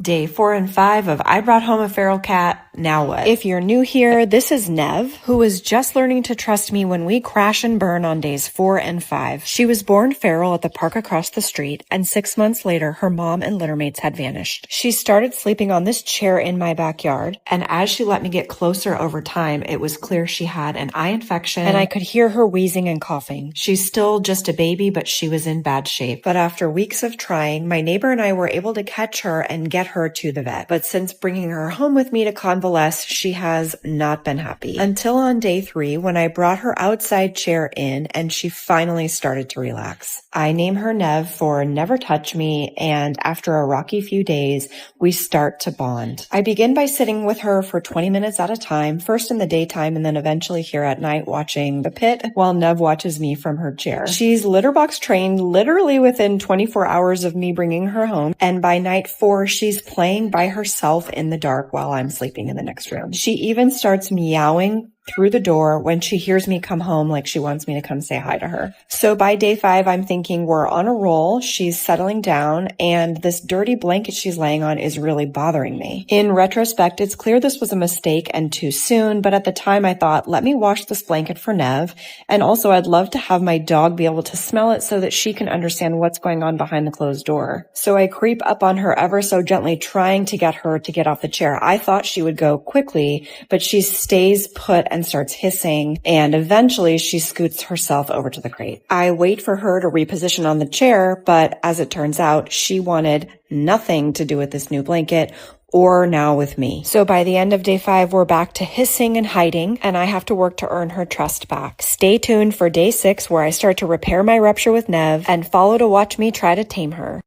Day 4 and 5 of I Brought Home a Feral Cat, Now What? If you're new here, this is Nev, who was just learning to trust me when we crash and burn on days 4 and 5. She was born feral at the park across the street, and 6 months later, her mom and littermates had vanished. She started sleeping on this chair in my backyard, and as she let me get closer over time, it was clear she had an eye infection, and I could hear her wheezing and coughing. She's still just a baby, but she was in bad shape. But after weeks of trying, my neighbor and I were able to catch her and get her to the vet. But since bringing her home with me to convalesce, she has not been happy. Until on day 3, when I brought her outside chair in and she finally started to relax. I name her Nev for Never Touch Me, and after a rocky few days, we start to bond. I begin by sitting with her for 20 minutes at a time, first in the daytime and then eventually here at night watching the pit while Nev watches me from her chair. She's litter box trained literally within 24 hours of me bringing her home, and by night 4, she's playing by herself in the dark while I'm sleeping in the next room. She even starts meowing through the door when she hears me come home, like she wants me to come say hi to her. So by day 5, I'm thinking we're on a roll. She's settling down, and this dirty blanket she's laying on is really bothering me. In retrospect, it's clear this was a mistake and too soon, but at the time I thought, let me wash this blanket for Nev, and also I'd love to have my dog be able to smell it so that she can understand what's going on behind the closed door. So I creep up on her ever so gently, trying to get her to get off the chair. I thought she would go quickly, but she stays put and starts hissing, and eventually she scoots herself over to the crate. I wait for her to reposition on the chair, but as it turns out, she wanted nothing to do with this new blanket or now with me. So by the end of day 5, we're back to hissing and hiding, and I have to work to earn her trust back. Stay tuned for day 6, where I start to repair my rupture with Nev, and follow to watch me try to tame her.